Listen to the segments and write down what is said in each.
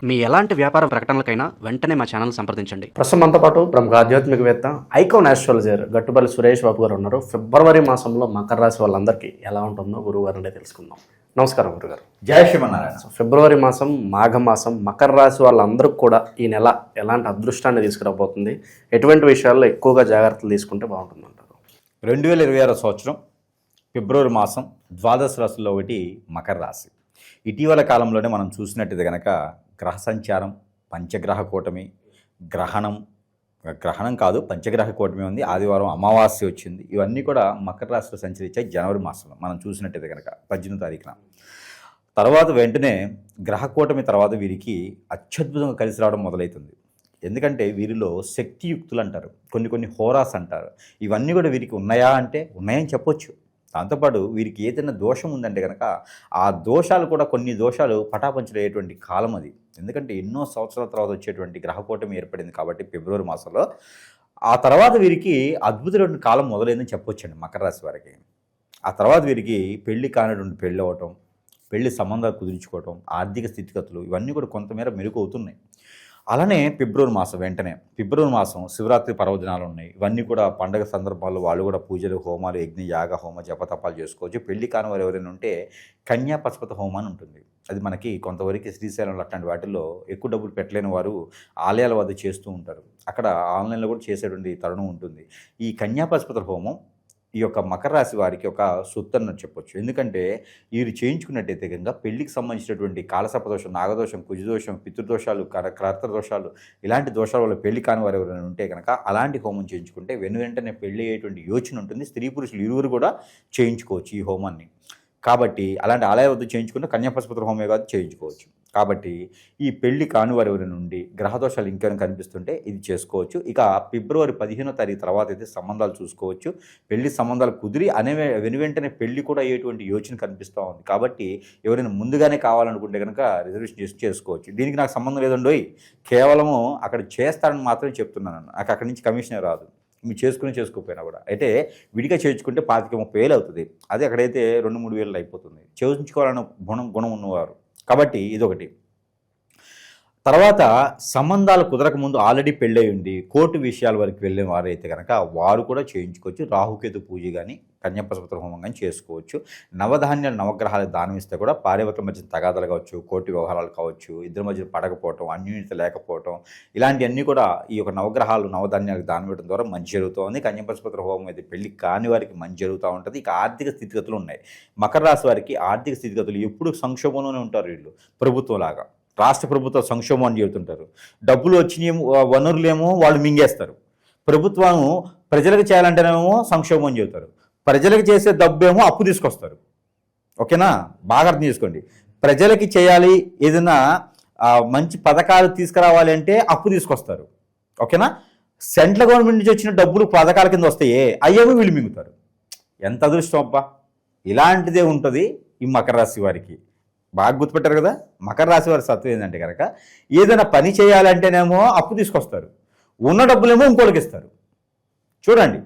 మీ ఎలాంటి వ్యాపార ప్రకటనలకైనా వెంటనే మా ఛానల్ సంప్రదించండి. ప్రస్తుతం మనతో పాటు ప్రముఖ ఆధ్యాత్మికవేత్త ఐకాన్ ఆస్ట్రాలజర్ గట్టుపల్లి సురేష్ బాబు గారు ఉన్నారు. ఫిబ్రవరి మాసంలో మకర రాశి వాళ్ళందరికీ ఎలా ఉంటుందో గురువు గారు అంటే తెలుసుకుందాం. నమస్కారం గురుగారు. జయ శ్రీమన్నారాయణ. ఫిబ్రవరి మాసం, మాఘమాసం, మకర రాశి వాళ్ళందరికీ కూడా ఈ నెల ఎలాంటి అదృష్టాన్ని తీసుకురాబోతుంది, ఎటువంటి విషయాల్లో ఎక్కువగా జాగ్రత్తలు తీసుకుంటే బాగుంటుంది అంటారు? 2026 సంవత్సరం ఫిబ్రవరి మాసం ద్వాదశ రాశుల్లో ఒకటి మకర రాశి. ఇటీవల కాలంలోనే మనం చూసినట్టుగా కనుక గ్రహ సంచారం, పంచగ్రహ కూటమి, గ్రహణం కాదు పంచగ్రహ కూటమి ఉంది. ఆదివారం అమావాస్య వచ్చింది. ఇవన్నీ కూడా మకర రాశిలో సంచరించాయి. జనవరి మాసంలో మనం చూసినట్టయితే కనుక 18వ తారీఖున తర్వాత వెంటనే గ్రహ కూటమి తర్వాత వీరికి అత్యద్భుతంగా కలిసి రావడం మొదలవుతుంది. ఎందుకంటే వీరిలో శక్తియుక్తులు అంటారు, కొన్ని హోరాస్ అంటారు. ఇవన్నీ కూడా వీరికి ఉన్నాయా అంటే ఉన్నాయని చెప్పొచ్చు. దాంతోపాటు వీరికి ఏదైనా దోషం ఉందంటే కనుక ఆ దోషాలు కూడా కొన్ని దోషాలు పటాపంచలయ్యేటువంటి కాలం అది. ఎందుకంటే ఎన్నో సంవత్సరాల తర్వాత వచ్చేటువంటి గ్రహకూటమి ఏర్పడింది కాబట్టి ఫిబ్రవరి మాసంలో ఆ తర్వాత వీరికి అద్భుతమైన కాలం మొదలైందని చెప్పొచ్చండి మకర రాశి వారికి. ఆ తర్వాత వీరికి పెళ్లి కానిటువంటి పెళ్ళి అవ్వటం, పెళ్లి సంబంధాలు కుదుర్చుకోవటం, ఆర్థిక స్థితిగతులు ఇవన్నీ కూడా కొంతమేర మెరుగు అవుతున్నాయి. అలానే ఫిబ్రవరి మాసం శివరాత్రి పర్వదినాలు ఉన్నాయి. ఇవన్నీ కూడా పండగ సందర్భాల్లో వాళ్ళు కూడా పూజలు, హోమాలు, యజ్ఞ, యాగ, హోమ, జపతపాలు చేసుకోవచ్చు. పెళ్లి కాని వారు ఎవరైనా ఉంటే కన్యా పశుపత హోమాన్ని ఉంటుంది. అది మనకి కొంతవరకు శ్రీశైలంలో అట్లాంటి వాటిల్లో ఎక్కువ డబ్బులు పెట్టలేని వారు ఆలయాల వద్ద చేస్తూ ఉంటారు. అక్కడ ఆన్లైన్లో కూడా చేసేటువంటి తరుణం ఉంటుంది. ఈ కన్యా పశుపత హోమం ఈ యొక్క మకర రాశి వారికి ఒక సొత్తు చెప్పొచ్చు. ఎందుకంటే వీరు చేయించుకున్నట్టయితే కనుక పెళ్లికి సంబంధించినటువంటి కాలసర్పదోషం, నాగదోషం, కుజదోషం, పితృదోషాలు, కర్తదోషాలు ఇలాంటి దోషాల వల్ల పెళ్లి కాని వారు ఎవరైనా ఉంటే కనుక అలాంటి హోమం చేయించుకుంటే వెంటనే పెళ్లి అయ్యేటువంటి యోచన ఉంటుంది. స్త్రీ పురుషులు ఇరువురు కూడా చేయించుకోవచ్చు ఈ హోమాన్ని. కాబట్టి అలాంటి ఆలయ వద్ద చేయించుకున్న కన్యాపశుపత్ర హోమే కాదు చేయించుకోవచ్చు. కాబట్టి ఈ పెళ్లి కాని వారి ఎవరి నుండి గ్రహదోషాలు ఇంకేమైనా కనిపిస్తుంటే ఇది చేసుకోవచ్చు. ఇక ఫిబ్రవరి 15వ తారీఖు తర్వాత అయితే సంబంధాలు చూసుకోవచ్చు. పెళ్లి సంబంధాలు కుదిరి వెంటనే పెళ్లి కూడా అయ్యేటువంటి యోచన కనిపిస్తూ ఉంది. కాబట్టి ఎవరైనా ముందుగానే కావాలనుకుంటే కనుక రిజర్వేషన్ చేసుకోవచ్చు. దీనికి నాకు సంబంధం లేదండోయ్, కేవలము అక్కడ చేస్తారని మాత్రమే చెప్తున్నాను. నాకు అక్కడి నుంచి కమిషనే రాదు. మీరు చేసుకోకపోయినా కూడా అయితే విడిగా చేయించుకుంటే 25-30 వేలు అవుతుంది. అదే అక్కడైతే 2-3 వేలు అయిపోతుంది. చేయించుకోవాలన్న గుణం ఉన్నవారు. కాబట్టి ఇదొకటి. తర్వాత సంబంధాలు కుదరకముందు ఆల్రెడీ పెళ్ళై ఉండి కోర్టు విషయాల వరకు వెళ్ళిన వారైతే కనుక వారు కూడా చేయించుకోవచ్చు. రాహుకేతు పూజ కానీ కన్యాపశుపత్ర హోమం కానీ చేసుకోవచ్చు. నవధాన్యాలు, నవగ్రహాలకు దానం ఇస్తే కూడా భార్యాభర్తల మధ్య తగాదాలు కావచ్చు, కోర్టు వ్యవహారాలు కావచ్చు, ఇద్దరి మధ్య పడకపోవటం, అన్యూన్యత లేకపోవటం ఇలాంటివన్నీ కూడా ఈ యొక్క నవగ్రహాలు, నవధాన్యాలకు దానం ఇవ్వడం ద్వారా మంచి జరుగుతుంది. కన్యాపశుపత్ర హోమం అయితే పెళ్లి కాని వారికి మంచి జరుగుతూ ఉంటుంది. ఇక ఆర్థిక స్థితిగతులు ఉన్నాయి. మకర రాశి వారికి ఆర్థిక స్థితిగతులు ఎప్పుడు సంక్షోభంలోనే ఉంటారు. వీళ్ళు ప్రభుత్వంలాగా రాష్ట్ర ప్రభుత్వ సంక్షోభం అని చెబుతుంటారు. డబ్బులు వచ్చినాయేమో, వనరులేమో వాళ్ళు మింగేస్తారు. ప్రభుత్వం ప్రజలకు చేయాలంటేనేమో సంక్షోభం అని చెబుతారు. ప్రజలకు చేసే డబ్బేమో అప్పు తీసుకొస్తారు. ఓకేనా, బాగా అర్థం చేసుకోండి. ప్రజలకి చేయాలి, ఏదైనా మంచి పథకాలు తీసుకురావాలి అంటే అప్పు తీసుకొస్తారు. ఓకేనా, సెంట్రల్ గవర్నమెంట్ నుంచి వచ్చిన డబ్బులు పథకాల కింద వస్తాయే అయ్యేమో వీళ్ళు మింగుతారు. ఎంత అదృష్టం అబ్బా! ఇలాంటిదే ఉంటుంది ఈ మకర రాశి వారికి. బాగా గుర్తుపెట్టారు కదా. మకర రాశి వారి సత్వం ఏంటంటే కనుక ఏదైనా పని చేయాలంటేనేమో అప్పు తీసుకొస్తారు, ఉన్న డబ్బులేమో ఇంకోటికి ఇస్తారు. చూడండి,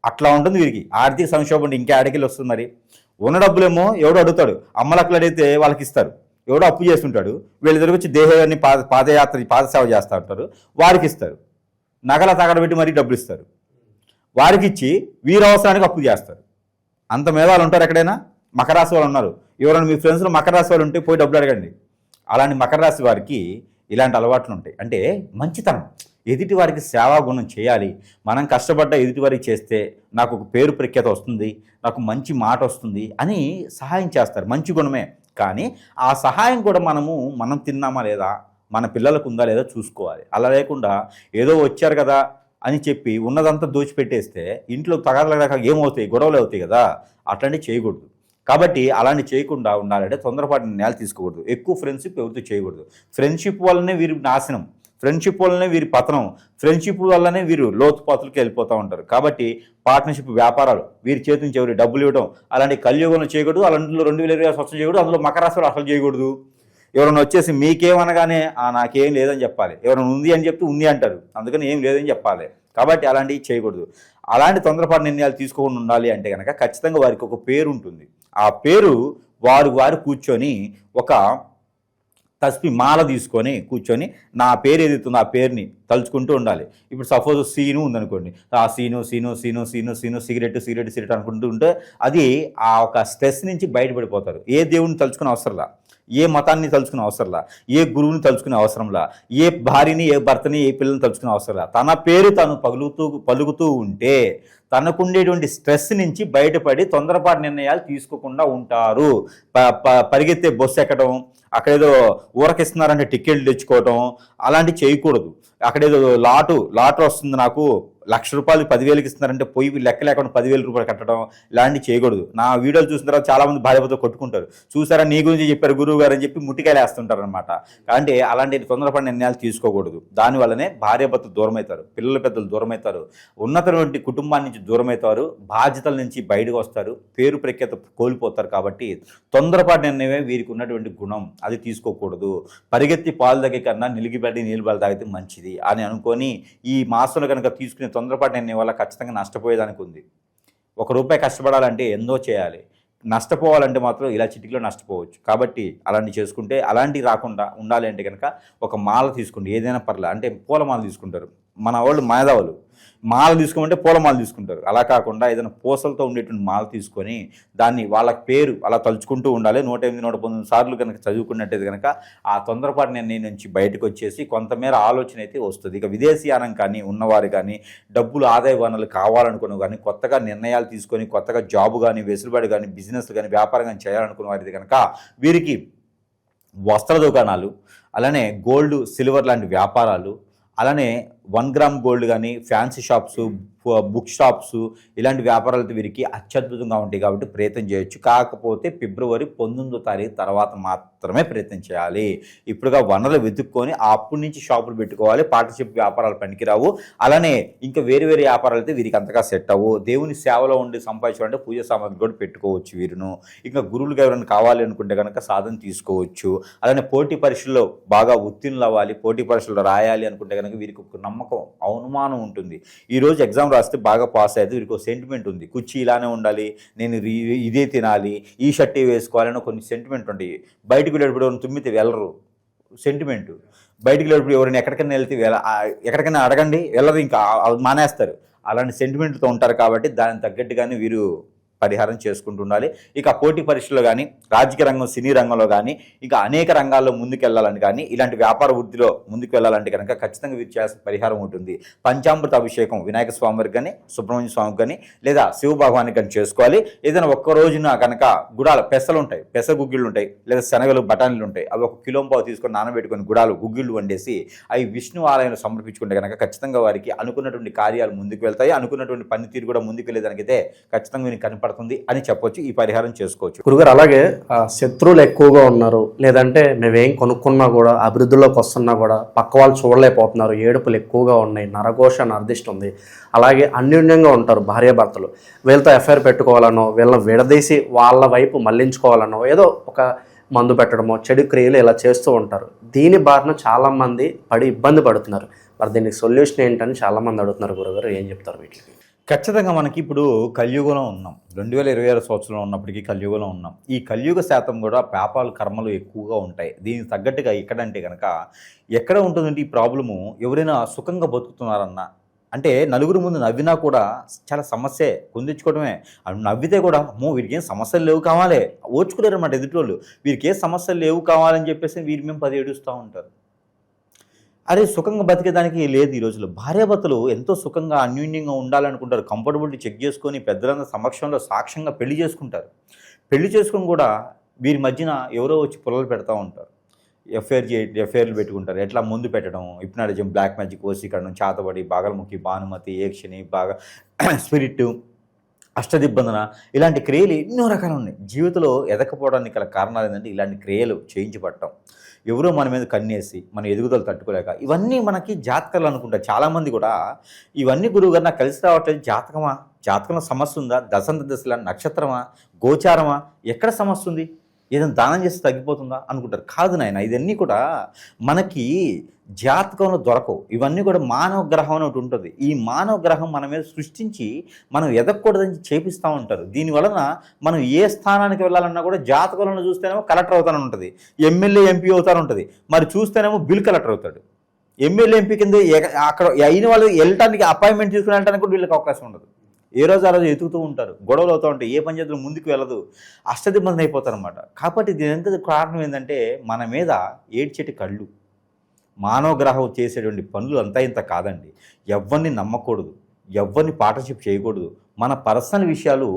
అట్లా ఉంటుంది వీరికి. ఆర్థిక సంక్షోభం ఇంకా ఆడికెళ్ళి వస్తుంది. మరి ఉన్న డబ్బులేమో ఎవడో అడుగుతాడు, అమ్మలక్కలు అడిగితే వాళ్ళకి ఇస్తారు. ఎవడో అప్పు చేస్తుంటాడు, వీళ్ళ దగ్గర వచ్చి దేహాన్ని పాదసేవ చేస్తూ ఉంటారు, వారికి ఇస్తారు. నగల తగడబెట్టి మరీ డబ్బులు ఇస్తారు. వారికి ఇచ్చి వీరి అవసరానికి అప్పు చేస్తారు. అంత మేధాలు ఉంటారు ఎక్కడైనా. మకర రాశి వాళ్ళు ఉన్నారు. ఎవరైనా మీ ఫ్రెండ్స్లో మకర రాశి వాళ్ళు ఉంటే పోయి డబ్బులు అడగండి. అలాంటి మకర రాశి వారికి ఇలాంటి అలవాట్లు ఉంటాయి. అంటే మంచితనం, ఎదుటి వారికి సేవా గుణం చేయాలి. మనం కష్టపడ్డ ఎదుటి వారికి చేస్తే నాకు ఒక పేరు ప్రఖ్యాత వస్తుంది, నాకు మంచి మాట వస్తుంది అని సహాయం చేస్తారు. మంచి గుణమే. కానీ ఆ సహాయం కూడా మనం తిన్నామా లేదా, మన పిల్లలకు ఉందా లేదా చూసుకోవాలి. అలా లేకుండా ఏదో వచ్చారు కదా అని చెప్పి ఉన్నదంతా దోచిపెట్టేస్తే ఇంట్లో తగాదాలు ఏమవుతాయి, గొడవలు అవుతాయి కదా. అట్లాంటివి చేయకూడదు. కాబట్టి అలాంటి చేయకుండా ఉండాలంటే తొందరపాటు నిర్ణయాలు తీసుకోకూడదు. ఎక్కువ ఫ్రెండ్షిప్ ఎవరితో చేయకూడదు. ఫ్రెండ్షిప్ వల్లనే వీరి నాశనం, ఫ్రెండ్షిప్ వల్లనే వీరి పతనం, ఫ్రెండ్షిప్ వల్లనే వీరు లోతుపాతులకి వెళ్ళిపోతూ ఉంటారు. కాబట్టి పార్ట్నర్షిప్, వ్యాపారాలు వీరి చేతి నుంచి ఎవరి డబ్బులు ఇవ్వడం అలాంటి కలియుగంలో చేయకూడదు. అలాంటిలో 2026 సంవత్సరం చేయకూడదు. అందులో మకర రాశిలో అసలు చేయకూడదు. ఎవరైనా వచ్చేసి మీకేమనగానే నాకేం లేదని చెప్పాలి. ఎవరైనా ఉంది అని చెప్తే ఉంది అంటారు, అందుకని ఏం లేదని చెప్పాలి. కాబట్టి అలాంటివి చేయకూడదు. అలాంటి తొందరపాటు నిర్ణయాలు తీసుకోకుండా ఉండాలి అంటే కనుక ఖచ్చితంగా వారికి ఒక పేరు ఉంటుంది. ఆ పేరు వారు కూర్చొని ఒక తస్పి మాల తీసుకొని కూర్చొని నా పేరు ఏదైతుందో ఆ పేరుని తలుచుకుంటూ ఉండాలి. ఇప్పుడు సపోజ్ సీను ఉందనుకోండి, ఆ scene scene scene scene scene cigarette cigarette cigarette అనుకుంటూ ఉంటే అది ఆ ఒక స్ట్రెస్ నుంచి బయటపడిపోతారు. ఏ దేవుడిని తలుచుకునే అవసరంలా, ఏ మతాన్ని తలుచుకునే అవసరంలా, ఏ గురువుని తలుచుకునే అవసరంలా, ఏ భార్యని ఏ భర్తని ఏ పిల్లల్ని తలుచుకునే అవసరంలా. తన పేరు తను పలుకుతూ ఉంటే తనకుండేటువంటి స్ట్రెస్ నుంచి బయటపడి తొందరపాటు నిర్ణయాలు తీసుకోకుండా ఉంటారు. పరిగెత్తే బస్సు ఎక్కడం, అక్కడేదో ఊరకిస్తున్నారంటే టికెట్లు తెచ్చుకోవటం అలాంటివి చేయకూడదు. అక్కడేదో లాటరీ వస్తుంది, నాకు ₹1,00,000 10,000కి ఇస్తున్నారంటే పోయి లెక్క లేకుండా ₹10,000 కట్టడం ఇలాంటివి చేయకూడదు. నా వీడియోలు చూసిన తర్వాత చాలామంది భార్యతో కొట్టుకుంటారు. చూసారా నీ గురించి చెప్పారు గురువు గారు అని చెప్పి ముట్టికాయలు వేస్తుంటారు అనమాట. అంటే అలాంటి తొందరపడి నిర్ణయాలు తీసుకోకూడదు. దానివల్లనే భార్యాభర్త దూరం అవుతారు, పిల్లల పెద్దలు దూరం అవుతారు, ఉన్నతటువంటి కుటుంబాన్ని నుంచి దూరం అవుతారు, బాధ్యతల నుంచి బయటకు వస్తారు, పేరు ప్రఖ్యాత కోల్పోతారు. కాబట్టి తొందరపాటు నిర్ణయమే వీరికి ఉన్నటువంటి గుణం, అది తీసుకోకూడదు. పరిగెత్తి పాలు తాగే కన్నా నిలిగిపడి నీళ్ళు పాలు తాగితే మంచిది అని అనుకొని ఈ మాసంలో కనుక తీసుకునే తొందరపాటు నిర్ణయం వల్ల ఖచ్చితంగా నష్టపోయేదానికి ఉంది. ₹1 కష్టపడాలంటే ఎంతో చేయాలి, నష్టపోవాలంటే మాత్రం ఇలా చిటికలో నష్టపోవచ్చు. కాబట్టి అలాంటివి చేసుకుంటే అలాంటివి రాకుండా ఉండాలి అంటే కనుక ఒక మాల తీసుకోండి, ఏదైనా పర్లేదు. అంటే పూలమాల తీసుకుంటారు మన వాళ్ళు, మేధావులు మాల తీసుకోమంటే పూలమాల తీసుకుంటారు. అలా కాకుండా ఏదైనా పూసలతో ఉండేటువంటి మాల తీసుకొని దాన్ని వాళ్ళ పేరు అలా తలుచుకుంటూ ఉండాలి. 108, 119 సార్లు కనుక చదువుకున్నట్టయితే కనుక ఆ తొందరపాటు నిర్ణయం నుంచి బయటకు వచ్చేసి కొంతమేర ఆలోచన అయితే వస్తుంది. ఇక విదేశీయానం కానీ ఉన్నవారు కానీ, డబ్బులు ఆదాయ వనరులు కావాలనుకున్న కానీ, కొత్తగా నిర్ణయాలు తీసుకొని కొత్తగా జాబు కానీ, వెసులుబాటు కానీ, బిజినెస్ కానీ, వ్యాపారం కానీ చేయాలనుకున్న వారిది కనుక వీరికి వస్త్ర దుకాణాలు, అలానే గోల్డ్ సిల్వర్ లాంటి వ్యాపారాలు, అలానే 1 గ్రామ్ గోల్డ్ కానీ, ఫ్యాన్సీ షాప్స్, బుక్ షాప్స్ ఇలాంటి వ్యాపారాలతో వీరికి అత్యద్భుతంగా ఉంటాయి. కాబట్టి ప్రయత్నం చేయొచ్చు. కాకపోతే ఫిబ్రవరి 19వ తారీఖు తర్వాత మాత్రమే ప్రయత్నం చేయాలి. ఇప్పుడుగా వనరులు వెతుక్కొని అప్పటి నుంచి షాపులు పెట్టుకోవాలి. పార్ట్నర్షిప్ వ్యాపారాలు పనికిరావు. అలానే ఇంకా వేరే వ్యాపారాలు అయితే వీరికి అంతగా సెట్ అవ్వు. దేవుని సేవలో ఉండి సంపాదించాలంటే పూజ సామాగ్రి కూడా పెట్టుకోవచ్చు వీరును. ఇంకా గురువులుగా ఎవరైనా కావాలి అనుకుంటే కనుక సాధన తీసుకోవచ్చు. అలానే పోటీ పరీక్షల్లో బాగా ఉత్తీర్ణులు అవ్వాలి, పోటీ పరీక్షలు రాయాలి అనుకుంటే కనుక వీరికి ఒక నమ్మకం, అవమానం ఉంటుంది. ఈరోజు ఎగ్జామ్ రాస్తే బాగా పాస్ అయ్యేది వీరికి ఒక సెంటిమెంట్ ఉంది. కుర్చీ ఇలానే ఉండాలి, నేను ఇదే తినాలి, ఈ షర్ట్ వేసుకోవాలని కొన్ని సెంటిమెంట్ ఉంటాయి. బయటకు వెళ్ళేటప్పుడు ఎవరైనా తుమ్మితే వెళ్ళరు, సెంటిమెంట్. బయటకు వెళ్ళేటప్పుడు ఎవరైనా ఎక్కడికైనా వెళ్తే ఎక్కడికైనా అడగండి వెళ్ళరు, ఇంకా మానేస్తారు. అలాంటి సెంటిమెంట్తో ఉంటారు. కాబట్టి దానికి తగ్గట్టుగానే వీరు పరిహారం చేసుకుంటూ ఉండాలి. ఇక పోటీ పరీక్షల్లో కానీ, రాజకీయ రంగం, సినీ రంగంలో కానీ, ఇంకా అనేక రంగాల్లో ముందుకు వెళ్ళాలని కానీ, ఇలాంటి వ్యాపార వృద్ధిలో ముందుకు వెళ్ళాలంటే కనుక ఖచ్చితంగా వీరు చేయాల్సిన పరిహారం ఉంటుంది. పంచామృత అభిషేకం వినాయక స్వామి వారికి కానీ, సుబ్రహ్మణ్య స్వామికి కానీ, లేదా శివ భగవానికి కానీ చేసుకోవాలి. ఏదైనా ఒక్క రోజున కనుక గుడాల పెసలు ఉంటాయి, పెసర గుగ్గిళ్ళు ఉంటాయి, లేదా శనగలు, బఠానీలు ఉంటాయి, అవి 1 కిలో పావు తీసుకొని నానబెట్టుకొని గుడాలు గుగ్గిళ్ళు వండేసి అవి విష్ణు ఆలయంలో సమర్పించుకుంటే కనుక ఖచ్చితంగా వారికి అనుకున్నటువంటి కార్యాలు ముందుకు వెళ్తాయి. అనుకున్నటువంటి పనితీరు కూడా ముందుకు వెళ్ళేదానికైతే ఖచ్చితంగా వీరికి కనపడుతుంది అని చెప్పొచ్చు. ఈ పరిహారం చేసుకోవచ్చు. గురుగారు, అలాగే శత్రువులు ఎక్కువగా ఉన్నారు, లేదంటే మేమేం కొనుక్కున్నా కూడా అభివృద్ధిలోకి వస్తున్నా కూడా పక్క వాళ్ళు చూడలేకపోతున్నారు, ఏడుపులు ఎక్కువగా ఉన్నాయి, నరఘోష నరదిష్టి ఉంది, అలాగే అన్యోన్యంగా ఉంటారు భార్యాభర్తలు, వీళ్ళతో ఎఫ్ఐఆర్ పెట్టుకోవాలనో, వీళ్ళని విడదీసి వాళ్ళ వైపు మళ్లించుకోవాలనో, ఏదో ఒక మందు పెట్టడమో, చెడు క్రియలు ఇలా చేస్తూ ఉంటారు. దీని బారిన చాలామంది పడి ఇబ్బంది పడుతున్నారు. మరి దీనికి సొల్యూషన్ ఏంటని చాలామంది అడుగుతున్నారు. గురుగారు ఏం చెప్తారు వీటికి? ఖచ్చితంగా మనకి ఇప్పుడు కలియుగంలో ఉన్నాం. 2026 సంవత్సరంలో ఉన్నప్పటికీ కలియుగంలో ఉన్నాం. ఈ కలియుగ శాతం కూడా పాపాలు, కర్మలు ఎక్కువగా ఉంటాయి. దీనికి తగ్గట్టుగా ఎక్కడంటే కనుక ఎక్కడ ఉంటుందంటే ఈ ప్రాబ్లము, ఎవరైనా సుఖంగా బతుకుతున్నారన్నా, అంటే నలుగురు ముందు నవ్వినా కూడా చాలా సమస్యే, కొందించుకోవడమే. నవ్వితే కూడా వీరికి ఏం సమస్యలు లేవు కావాలి, ఓర్చుకోలేరు అన్నమాట ఎదుటివాళ్ళు. వీరికి ఏ సమస్యలు లేవు కావాలని చెప్పేసి వీరి మేము 10 ఏడుస్తూ ఉంటారు. అరే సుఖంగా బతికేదానికి లేదు. ఈ రోజుల్లో భార్యాభర్తలు ఎంతో సుఖంగా అన్యోన్యంగా ఉండాలనుకుంటారు. కంఫర్టబిలిటీ చెక్ చేసుకొని పెద్దలందరి సమక్షంలో సాక్ష్యంగా పెళ్లి చేసుకుంటారు. పెళ్లి చేసుకుని కూడా వీరి మధ్యన ఎవరో వచ్చి పొలలు పెడతా ఉంటారు. ఎఫ్ఐఆర్లు పెట్టుకుంటారు. ఎట్లా ముందు పెట్టడం, హిప్నాటిజం, బ్లాక్ మ్యాజిక్, వశీకరణం, చాతబడి, బాగలముఖి, భానుమతి, ఏక్షిణి, బాగా స్పిరిట్, అష్టదిబ్బందన, ఇలాంటి క్రియలు ఎన్నో రకాలు ఉన్నాయి. జీవితంలో ఎదకపోవడానికి గల కారణాలు ఏంటంటే ఇలాంటి క్రియలు చేయించబడటం, ఎవరో మన మీద కన్నేసి మన ఎదుగుదలు తట్టుకోలేక, ఇవన్నీ మనకి జాతకాలు అనుకుంటారు చాలామంది కూడా. ఇవన్నీ గురువుగారు నాకు కలిసి రావట్లేదు, జాతకంలో సమస్య ఉందా, దశల నక్షత్రమా, గోచారమా, ఎక్కడ సమస్య ఉంది? ఏదైనా దానం చేస్తే తగ్గిపోతుందా అనుకుంటారు. కాదు నాయన, ఇవన్నీ కూడా మనకి జాతకంలో దొరకవు. ఇవన్నీ కూడా మానవ గ్రహం అని ఒకటి ఉంటుంది. ఈ మానవ గ్రహం మన మీద సృష్టించి మనం ఎదగకూడదని చేపిస్తూ ఉంటారు. దీనివలన మనం ఏ స్థానానికి వెళ్ళాలన్నా కూడా జాతకంలో చూస్తేనేమో కలెక్టర్ అవుతానని ఉంటుంది, ఎమ్మెల్యే ఎంపీ అవుతాను ఉంటుంది, మరి చూస్తేనేమో బిల్ కలెక్టర్ అవుతాడు. ఎమ్మెల్యే ఎంపీ కింద అక్కడ అయిన వాళ్ళు వెళ్ళటానికి అపాయింట్మెంట్ తీసుకుని వెళ్ళడానికి కూడా వీళ్ళకి అవకాశం ఉండదు. ఏ రోజు ఆ రోజు ఎతుకుతూ ఉంటారు, గొడవలు అవుతూ ఉంటాయి, ఏ పంచాయతీలో ముందుకు వెళ్ళదు, అష్టదిబ్బంది అయిపోతారు అనమాట. కాబట్టి దీని కారణం ఏంటంటే మన మీద ఏడ్చేటి కళ్ళు. మానవ గ్రహం చేసేటువంటి పనులు అంతా ఇంత కాదండి. ఎవరిని నమ్మకూడదు, ఎవరిని పార్ట్నర్షిప్ చేయకూడదు, మన పర్సనల్ విషయాలు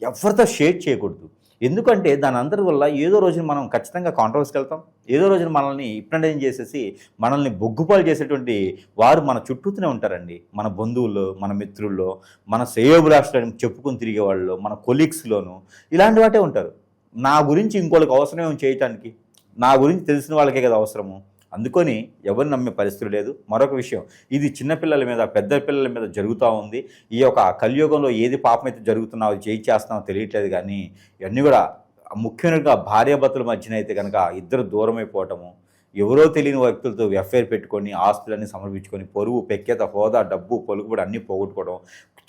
ఎవరితో షేర్ చేయకూడదు. ఎందుకంటే దాని అందరి వల్ల ఏదో రోజున మనం ఖచ్చితంగా కాంట్రవర్సీకి వెళ్తాం. ఏదో రోజున మనల్ని హిప్నటైజ్ చేసేసి మనల్ని బొగ్గుపాలు చేసేటువంటి వారు మన చుట్టూతూనే ఉంటారండి. మన బంధువుల్లో, మన మిత్రుల్లో, మన శ్రేయోభిలాషులను చెప్పుకొని తిరిగే వాళ్ళలో, మన కొలీగ్స్లోనూ ఇలాంటి వాటే ఉంటారు. నా గురించి ఇంకోళ్ళకి అవసరం చేయటానికి, నా గురించి తెలిసిన వాళ్ళకే కదా అవసరము. అందుకొని ఎవరిని నమ్మే పరిస్థితి లేదు. మరొక విషయం, ఇది చిన్నపిల్లల మీద, పెద్ద పిల్లల మీద జరుగుతూ ఉంది. ఈ యొక్క కలియుగంలో ఏది పాపం అయితే జరుగుతున్నావో, చేస్తున్నావో తెలియట్లేదు. కానీ ఇవన్నీ కూడా ముఖ్యంగా భార్యాభర్తల మధ్యన అయితే కనుక ఇద్దరు దూరం అయిపోవటము, ఎవరో తెలియని వ్యక్తులతో ఎఫ్ఐఆర్ పెట్టుకొని ఆస్తులన్నీ సమర్పించుకొని పొరుగు, పెక్కేత, హోదా, డబ్బు, పలుకుబడి అన్నీ పోగొట్టుకోవడం,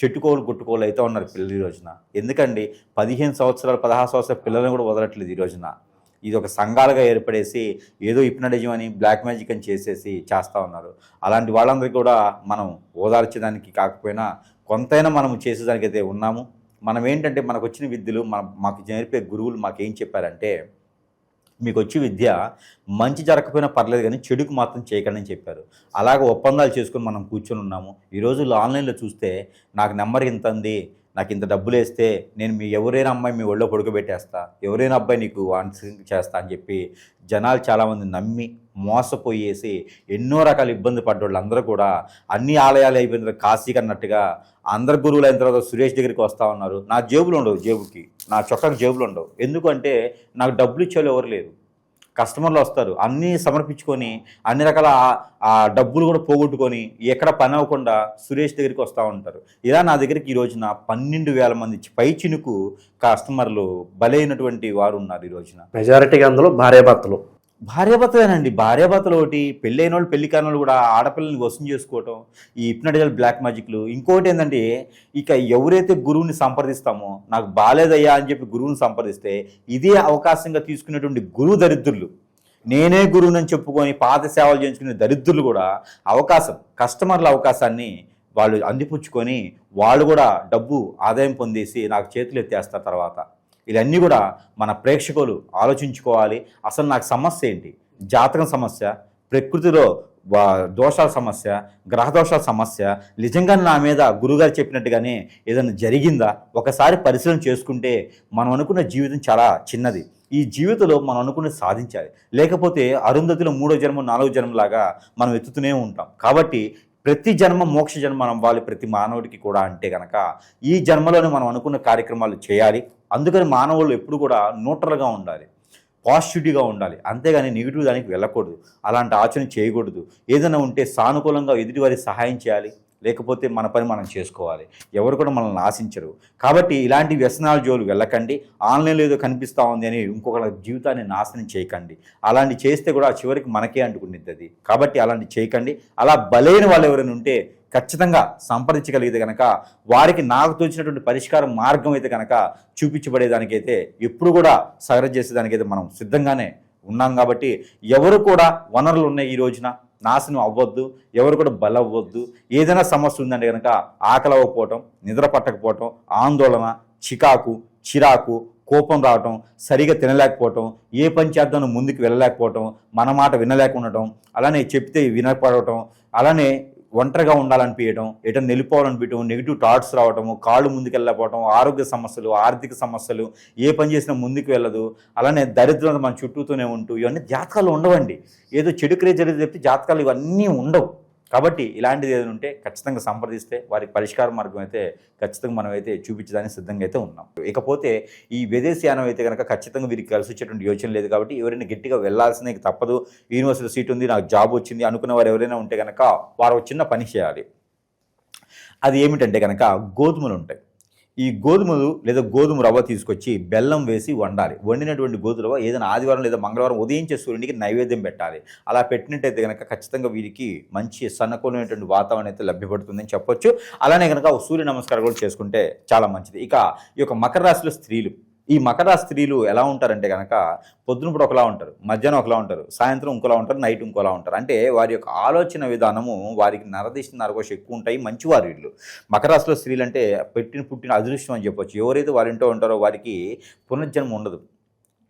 చెట్టుకోలు గుట్టుకోలు అయితే ఉన్నారు పిల్లలు ఈ రోజున. ఎందుకండి 15 సంవత్సరాలు 16 సంవత్సరాల పిల్లలను కూడా వదలట్లేదు ఈ రోజున. ఇది ఒక సంఘాలుగా ఏర్పడేసి ఏదో హిప్నటిజం అని, బ్లాక్ మ్యాజిక్ అని చేసేసి చేస్తూ ఉన్నారు. అలాంటి వాళ్ళందరికీ కూడా మనం ఓదార్చేదానికి కాకపోయినా కొంతైనా మనం చేసేదానికైతే ఉన్నాము. మనం ఏంటంటే మనకు వచ్చిన విద్యలు, మాకు నేర్పే గురువులు మాకేం చెప్పారంటే, మీకు వచ్చి విద్య మంచి జరగకపోయినా పర్లేదు కానీ చెడుకు మాత్రం చేయకండి అని చెప్పారు. అలాగ ఒప్పందాలు చేసుకొని మనం కూర్చొని ఉన్నాము. ఈ రోజుల్లో ఆన్లైన్లో చూస్తే నాకు నెంబర్ ఇంత ఉంది, నాకు ఇంత డబ్బులు వేస్తే నేను ఎవరైనా అమ్మాయి మీ ఒళ్ళో పడుకోబెట్టేస్తా, ఎవరైనా అబ్బాయి నీకు ఆన్సరింగ్ చేస్తా అని చెప్పి జనాలు చాలామంది నమ్మి మోసపోయేసి ఎన్నో రకాల ఇబ్బంది పడ్డోళ్ళు అందరూ కూడా అన్ని ఆలయాలు అయిపోయిన తర్వాత కాశీకి అన్నట్టుగా అందరు గురువులు అయిన తర్వాత సురేష్ దగ్గరికి వస్తూ ఉన్నారు. నా జేబులు ఉండవు, జేబుకి నా చొక్కాకి జేబులు ఉండవు. ఎందుకంటే నాకు డబ్బులు ఇచ్చేవాళ్ళు ఎవరు లేరు. కస్టమర్లు వస్తారు, అన్నీ సమర్పించుకొని అన్ని రకాల ఆ డబ్బులు కూడా పోగొట్టుకొని ఎక్కడ పని అవ్వకుండా సురేష్ దగ్గరికి వస్తూ ఉంటారు. ఇలా నా దగ్గరికి ఈ రోజున 12,000 మంది పై చినుకు కస్టమర్లు బలైనటువంటి వారు ఉన్నారు ఈ రోజున. మెజారిటీగా అందులో భార్యాభర్తలేనండి. భార్యాభర్తలు ఒకటి, పెళ్ళైన వాళ్ళు, పెళ్లి కాని వాళ్ళు కూడా ఆడపిల్లల్ని వశం చేసుకోవటం, ఈ హిప్నటిజల్ బ్లాక్ మ్యాజిక్లు. ఇంకోటి ఏంటంటే, ఇక ఎవరైతే గురువుని సంప్రదిస్తామో, నాకు బాలేదయ్యా అని చెప్పి గురువుని సంప్రదిస్తే ఇదే అవకాశంగా తీసుకునేటువంటి గురువు దరిద్రులు, నేనే గురువునని చెప్పుకొని పాత సేవలు చేయించుకునే దరిద్రులు కూడా కస్టమర్ల అవకాశాన్ని వాళ్ళు అందిపుచ్చుకొని వాళ్ళు కూడా డబ్బు ఆదాయం పొందేసి నాకు చేతులు ఎత్తేస్తారు తర్వాత. ఇవన్నీ కూడా మన ప్రేక్షకులు ఆలోచించుకోవాలి. అసలు నాకు సమస్య ఏంటి? జాతకం సమస్య, ప్రకృతిలో దోషాల సమస్య, గ్రహ దోషాల సమస్య, నిజంగా నా మీద గురుగారు చెప్పినట్టుగానే ఏదైనా జరిగిందా? ఒకసారి పరిశీలన చేసుకుంటే మనం అనుకున్న జీవితం చాలా చిన్నది. ఈ జీవితంలో మనం అనుకున్నది సాధించాలి. లేకపోతే అరుంధతిలో 3వ జన్మ 4వ జన్మలాగా మనం ఎత్తుతూనే ఉంటాం. కాబట్టి ప్రతి జన్మ మోక్ష జన్మ అవ్వాలి ప్రతి మానవుడికి కూడా. అంటే కనుక ఈ జన్మలోనే మనం అనుకున్న కార్యక్రమాలు చేయాలి. అందుకని మానవులు ఎప్పుడు కూడా న్యూట్రల్గా ఉండాలి, పాజిటివిటీగా ఉండాలి. అంతేగాని నెగిటివ్ దానికి వెళ్ళకూడదు, అలాంటి ఆచరణ చేయకూడదు. ఏదైనా ఉంటే సానుకూలంగా ఎదుటివారికి సహాయం చేయాలి, లేకపోతే మన పని మనం చేసుకోవాలి. ఎవరు కూడా మనల్ని ఆశించరు. కాబట్టి ఇలాంటి వ్యసనాల జోలు వెళ్ళకండి. ఆన్లైన్లో ఏదో కనిపిస్తూ ఉంది అని ఇంకొకరి జీవితాన్ని నాశనం చేయకండి. అలాంటి చేస్తే కూడా చివరికి మనకే అంటుకునేది అది. కాబట్టి అలాంటి చేయకండి. అలా బలైన వాళ్ళు ఎవరైనా ఉంటే ఖచ్చితంగా సంప్రదించగలిగితే కనుక వారికి నాకు తోచినటువంటి పరిష్కార మార్గం అయితే కనుక చూపించబడేదానికైతే ఎప్పుడు కూడా సహకారం చేసేదానికైతే మనం సిద్ధంగానే ఉన్నాం. కాబట్టి ఎవరు కూడా వనరులు ఉన్నాయి ఈ రోజున నాశనం అవ్వద్దు, ఎవరు కూడా బలవ్వద్దు. ఏదైనా సమస్య ఉందంటే కనుక ఆకలి అవ్వకపోవటం, నిద్ర పట్టకపోవటం, ఆందోళన, చిరాకు, కోపం రావటం, సరిగా తినలేకపోవటం, ఏ పని చేద్దామో ముందుకు వెళ్ళలేకపోవటం, మన మాట వినలేకుండటం, అలానే చెప్తే వినపడటం, అలానే ఒంటరిగా ఉండాలనిపించడం, ఎటన్నా వెళ్ళిపోవాలనిపించడం, నెగిటివ్ థాట్స్ రావటము, కాళ్ళు ముందుకు వెళ్ళకపోవడం, ఆరోగ్య సమస్యలు, ఆర్థిక సమస్యలు, ఏ పని చేసినా ముందుకు వెళ్ళదు, అలానే దరిద్రం మన చుట్టూతోనే ఉంటూ, ఇవన్నీ జాతకాలు ఉండవండి. ఏదో చెడు క్రియ జరిగితే చెప్తే జాతకాలు ఇవన్నీ ఉండవు. కాబట్టి ఇలాంటిది ఏదైనా ఉంటే ఖచ్చితంగా సంప్రదిస్తే వారికి పరిష్కార మార్గం అయితే ఖచ్చితంగా మనం అయితే చూపించడానికి సిద్ధంగా అయితే ఉన్నాం. ఇకపోతే ఈ విదేశీయానం అయితే కనుక ఖచ్చితంగా వీరికి కలిసి వచ్చేటువంటి యోచన లేదు. కాబట్టి ఎవరైనా గట్టిగా వెళ్లాల్సిందే తప్పదు. యూనివర్సిటీ సీట్ ఉంది, నాకు జాబ్ వచ్చింది అనుకున్న వారు ఎవరైనా ఉంటే కనుక వారు చిన్న పని చేయాలి. అది ఏమిటంటే కనుక గోధుమలు ఉంటాయి. ఈ గోధుమలు లేదా గోధుమ రవ్వ తీసుకొచ్చి బెల్లం వేసి వండాలి. వండినటువంటి గోధుమ రవ్వ ఏదైనా ఆదివారం లేదా మంగళవారం ఉదయించే సూర్యునికి నైవేద్యం పెట్టాలి. అలా పెట్టినట్టయితే కనుక ఖచ్చితంగా వీరికి మంచి సన్నకూలమైనటువంటి వాతావరణం అయితే లభ్యపడుతుందని చెప్పొచ్చు. అలానే కనుక సూర్య నమస్కారం కూడా చేసుకుంటే చాలా మంచిది. ఇక ఈ యొక్క మకర రాశిలో స్త్రీలు, ఈ మకర రాశి స్త్రీలు ఎలా ఉంటారంటే కనుక పొద్దునప్పుడు ఒకలా ఉంటారు, మధ్యాహ్నం ఒకలా ఉంటారు, సాయంత్రం ఇంకోలా ఉంటారు, నైట్ ఇంకోలా ఉంటారు. అంటే వారి యొక్క ఆలోచన విధానము వారికి నరదిష్టి నరకోశ ఎక్కువ ఉంటాయి. మంచివారు వీళ్ళు. మకర రాశిలో స్త్రీలు అంటే పుట్టిన అదృష్టం అని చెప్పొచ్చు. ఎవరైతే వారింటో ఉంటారో వారికి పునర్జన్మ ఉండదు.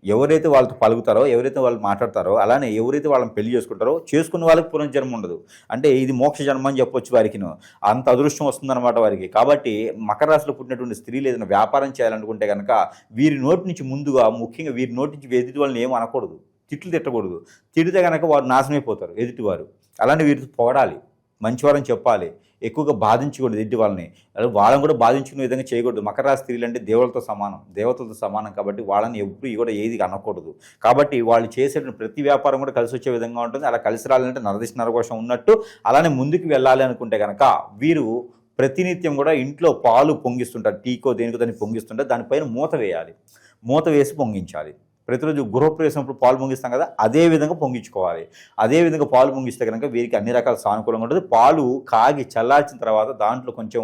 ఎవరైతే వాళ్ళతో పలుకుతారో, ఎవరైతే వాళ్ళు మాట్లాడతారో, అలానే ఎవరైతే వాళ్ళని పెళ్లి చేసుకుంటారో చేసుకున్న వాళ్ళకి పునర్జన్మ ఉండదు. అంటే ఇది మోక్ష జన్మ అని చెప్పొచ్చు వారికి. అంత అదృష్టం వస్తుందన్నమాట వారికి. కాబట్టి మకర రాశిలో పుట్టినటువంటి స్త్రీలు ఏదైనా వ్యాపారం చేయాలనుకుంటే కనుక వీరి నోటి నుంచి ముందుగా, ముఖ్యంగా వీరి నోటి నుంచి ఎదుటి వాళ్ళని ఏం అనకూడదు, తిట్టకూడదు. తిడితే కనుక వారు నాశనమైపోతారు ఎదుటివారు. అలానే వీరితో పొగడాలి, మంచివారని చెప్పాలి, ఎక్కువగా బాధించకూడదు ఎదుటి వాళ్ళని. వాళ్ళని కూడా బాధించుకునే విధంగా చేయకూడదు. మకర రాశి స్త్రీలు అంటే దేవతలతో సమానం కాబట్టి వాళ్ళని ఎప్పుడు కూడా ఏది అనకూడదు. కాబట్టి వాళ్ళు చేసేటువంటి ప్రతి వ్యాపారం కూడా కలిసి వచ్చే విధంగా ఉంటుంది. అలా కలిసి రావాలంటే నరదిష్టి నరకోశం ఉన్నట్టు. అలానే ముందుకు వెళ్ళాలి అనుకుంటే కనుక వీరు ప్రతినిత్యం కూడా ఇంట్లో పాలు పొంగిస్తుంటారు. టీకో దేనికో దాన్ని పొంగిస్తుంటారు. దానిపైన మూత వేయాలి, మూత వేసి పొంగించాలి. ప్రతిరోజు గృహప్రవేశంప్పుడు పాలు పొంగిస్తాం కదా, అదే విధంగా పొంగించుకోవాలి. అదే విధంగా పాలు పొంగిస్తే కనుక వీరికి అన్ని రకాల సానుకూలంగా ఉంటుంది. పాలు కాగి చల్లార్చిన తర్వాత దాంట్లో కొంచెం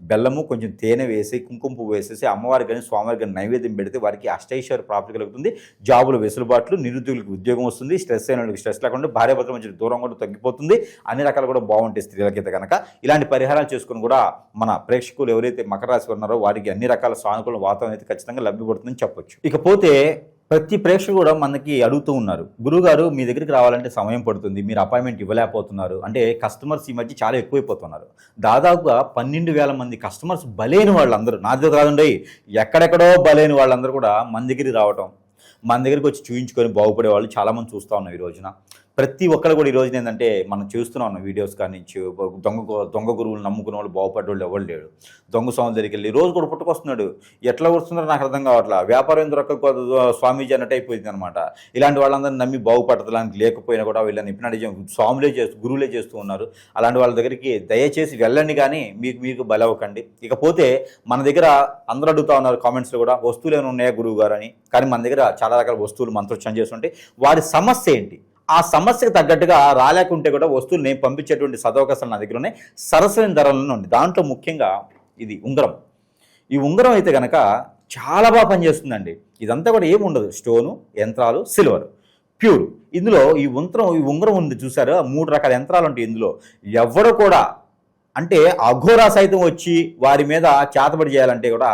బెల్లము, కొంచెం తేనె వేసి, కుంకుమ పువ్వు వేసేసి అమ్మవారికి కానీ స్వామివారికి కానీ నైవేద్యం పెడితే వారికి అష్టైశ్వర్య ప్రాప్తి కలుగుతుంది. జాబులు వెసులుబాట్లు, నిరుద్యోగులకు ఉద్యోగం వస్తుంది. స్ట్రెస్ అయిన వాళ్ళకి స్ట్రెస్ లేకుండా భార్యాభర్తల మధ్య దూరం కూడా తగ్గిపోతుంది. అన్ని రకాలు కూడా బాగుంటాయి స్త్రీలకైతే కనుక. ఇలాంటి పరిహారాలు చేసుకుని కూడా మన ప్రేక్షకులు ఎవరైతే మకర రాశి ఉన్నారో వారికి అన్ని రకాల సానుకూల వాతావరణం అయితే ఖచ్చితంగా లభ్యపడుతుందని చెప్పొచ్చు. ఇకపోతే ప్రతి ప్రేక్షకులు కూడా మనకి అడుగుతూ ఉన్నారు, గురుగారు మీ దగ్గరికి రావాలంటే సమయం పడుతుంది, మీరు అపాయింట్మెంట్ ఇవ్వలేకపోతున్నారు. అంటే కస్టమర్స్ ఈ మధ్య చాలా ఎక్కువైపోతున్నారు. దాదాపుగా 12,000 మంది కస్టమర్స్ బలైన వాళ్ళందరూ, నా దగ్గర కాదండి, ఎక్కడెక్కడో బలైన వాళ్ళందరూ కూడా మన దగ్గరికి రావటం, మన దగ్గరికి వచ్చి చూయించుకొని బాగుపడే వాళ్ళు చాలామంది చూస్తూ ఉన్నాం ఈ రోజున. ప్రతి ఒక్కరు కూడా ఈ రోజున ఏంటంటే మనం చూస్తూనే ఉన్నాం వీడియోస్ కానించి, దొంగ గురువులు నమ్ముకున్న వాళ్ళు బాగుపడ్డోళ్ళు ఎవరు లేడు. దొంగ స్వామి దగ్గరికి వెళ్ళి రోజు కూడా పుట్టుకొస్తున్నాడు. ఎట్లా వస్తున్నారో నాకు అర్థం కావట్లా. వ్యాపారం దొరక్క స్వామీజీ అన్నట్టు అయిపోయింది అనమాట. ఇలాంటి వాళ్ళందరినీ నమ్మి బాగుపడటానికి లేకపోయినా కూడా వీళ్ళని ఇప్పుడు స్వాములే గురువులే చేస్తూ ఉన్నారు. అలాంటి వాళ్ళ దగ్గరికి దయచేసి వెళ్ళండి, కానీ మీకు బలవ్వకండి. ఇకపోతే మన దగ్గర అందరూ అడుగుతూ ఉన్నారు కామెంట్స్లో కూడా, వస్తువులు ఏమైనా ఉన్నాయా గురువు గారు అని. కానీ మన దగ్గర చాలా రకాల వస్తువులు మంత్రోచ్చారణ చేస్తుంటే వారి సమస్య ఏంటి, ఆ సమస్యకు తగ్గట్టుగా రాలేకుంటే కూడా వస్తువులు నేను పంపించేటువంటి సదవకాశాలు నా దగ్గర ఉన్నాయి. సరసమైన ధరలను ఉంది. దాంట్లో ముఖ్యంగా ఇది ఉంగరం. ఈ ఉంగరం అయితే కనుక చాలా బాగా పనిచేస్తుందండి. ఇదంతా కూడా ఏముండదు, స్టోను, యంత్రాలు, సిల్వర్, ప్యూర్. ఇందులో ఈ ఉంగరం ఉంది చూసారా, 3 రకాల యంత్రాలు ఉంటాయి ఇందులో. ఎవరు కూడా అంటే అఘోరా సైతం వచ్చి వారి మీద చేతబడి చేయాలంటే కూడా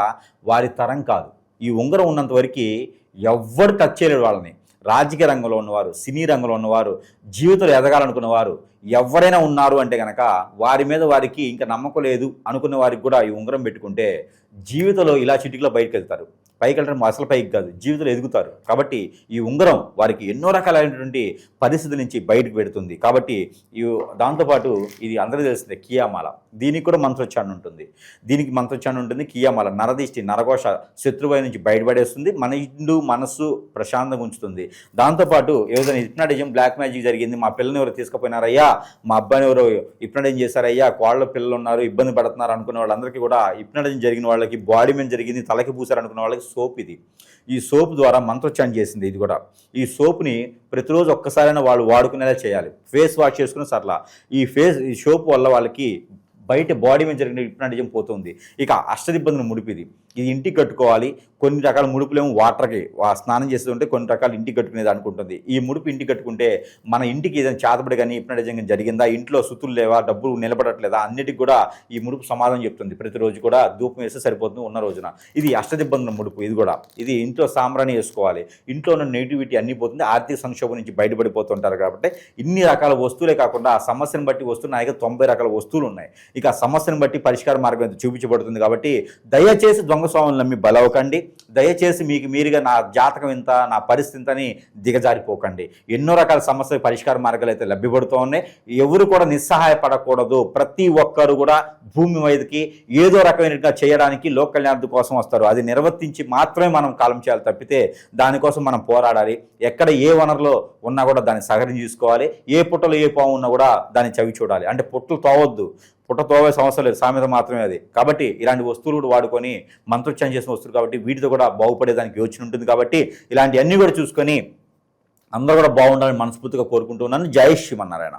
వారి తరం కాదు. ఈ ఉంగరం ఉన్నంత వరకు ఎవ్వరు టచ్ చేయలేడు వాళ్ళని. రాజకీయ రంగంలో ఉన్నవారు, సినీ రంగంలో ఉన్నవారు, జీవితంలో ఎదగాలనుకున్నవారు ఎవరైనా ఉన్నారు అంటే కనుక వారి మీద వారికి ఇంకా నమ్మకం లేదు అనుకున్న వారికి కూడా ఈ ఉంగరం పెట్టుకుంటే జీవితంలో ఇలా చిటికలో బయటకు వెళ్తారు. పైకి వెళ్ళడం అసలు పైకి కాదు, జీవితంలో ఎదుగుతారు. కాబట్టి ఈ ఉంగరం వారికి ఎన్నో రకాలైనటువంటి పరిస్థితుల నుంచి బయటకు పెడుతుంది. కాబట్టి దాంతోపాటు ఇది అందరికీ తెలిసిందే కియామాల. దీనికి కూడా మంత్రోచ్చారణ ఉంటుంది. కియామాల నరదిష్టి నరకోశ శత్రువై నుంచి బయటపడేస్తుంది. మన ఇండు మనస్సు ప్రశాంతంగా ఉంచుతుంది. దాంతోపాటు ఏదైనా హిప్నాటిజం, బ్లాక్ మ్యాజిక్ జరిగింది, మా పిల్లని ఎవరు తీసుకుపోయినారయ్యా, మా అబ్బాయిని ఎవరు హిప్నాటిజం చేశారయ్యా, కోళ్ళ పిల్లలు ఉన్నారు, ఇబ్బంది పడుతున్నారు అనుకునే వాళ్ళందరికీ కూడా, హిప్నాటిజం జరిగిన వాళ్ళకి, బాడీ మీద జరిగింది, తలకి పూసారు అనుకున్న వాళ్ళకి సోప్ ఇది. ఈ సోప్ ద్వారా మంత్రోచ్చారణ చేసింది ఇది కూడా. ఈ సోప్ని ప్రతిరోజు ఒక్కసారైనా వాళ్ళు వాడుకునేలా చేయాలి. ఫేస్ వాష్ చేసుకుని సర్లా. ఈ సోప్ వల్ల వాళ్ళకి బయట బాడీ మీద జరిగిన హిప్నాటిజం పోతుంది. ఇక అష్టదిబ్బందుల ముడిపిది. ఇది ఇంటికి కట్టుకోవాలి. కొన్ని రకాల ముడుపులేమో వాటర్కి స్నానం చేస్తుంటే కొన్ని రకాలు ఇంటికి కట్టుకునేది అనుకుంటుంది. ఈ ముడుపు ఇంటికి కట్టుకుంటే మన ఇంటికి ఏదైనా చేతబడి కానీ హిప్నాటిజం జరిగిందా, ఇంట్లో సుతులు లేవా, డబ్బులు నిలబడట్లేదా, అన్నిటికి కూడా ఈ ముడుపు సమాధానం చెప్తుంది. ప్రతిరోజు కూడా ధూపం వేస్తే సరిపోతుంది ఉన్న రోజున. ఇది అష్టదిబ్బందుల ముడుపు. ఇది ఇంట్లో సాంబ్రాణి వేసుకోవాలి. ఇంట్లో ఉన్న నెగిటివిటీ అన్నీ పోతుంది. ఆర్థిక సంక్షోభం నుంచి బయటపడిపోతుంటారు. కాబట్టి ఇన్ని రకాల వస్తువులే కాకుండా ఆ సమస్యను బట్టి వస్తువులు నా దగ్గర 90 రకాల వస్తువులు ఉన్నాయి. ఇక ఆ సమస్యను బట్టి పరిష్కార మార్గం అయితే చూపించబడుతుంది. కాబట్టి దయచేసి దొంగ స్వాములను నమ్మి బలవకండి. దయచేసి మీకు మీరుగా నా జాతకం ఇంత, నా పరిస్థితి ఇంత అని దిగజారిపోకండి. ఎన్నో రకాల సమస్యల పరిష్కార మార్గాలు అయితే లభ్యపడుతూ ఉన్నాయి. ఎవరు కూడా నిస్సహాయపడకూడదు. ప్రతి ఒక్క ఒక్కరు కూడా భూమి మీదకి ఏదో రకమైనగా చేయడానికి లోక కళ్యాణం కోసం వస్తారు. అది నిర్వర్తించి మాత్రమే మనం కాలం చేయాలి తప్పితే దానికోసం మనం పోరాడాలి. ఎక్కడ ఏ వనరులో ఉన్నా కూడా దాన్ని సహకరించి చూసుకోవాలి. ఏ పుట్టలో ఏ పాము ఉన్నా కూడా దాన్ని చవి చూడాలి. అంటే పుట్టలు తోవద్దు, పుట్ట తోవే సమస్య లేదు, సామెత మాత్రమే అది. కాబట్టి ఇలాంటి వస్తువులు కూడా వాడుకొని మంత్రోచ్చారం చేసిన వస్తువులు కాబట్టి వీటితో కూడా బాగుపడేదానికి యోచన ఉంటుంది. కాబట్టి ఇలాంటివన్నీ కూడా చూసుకొని అందరూ కూడా బాగుండాలని మనస్ఫూర్తిగా కోరుకుంటున్నాను. జై శ్రీమన్నారాయణ.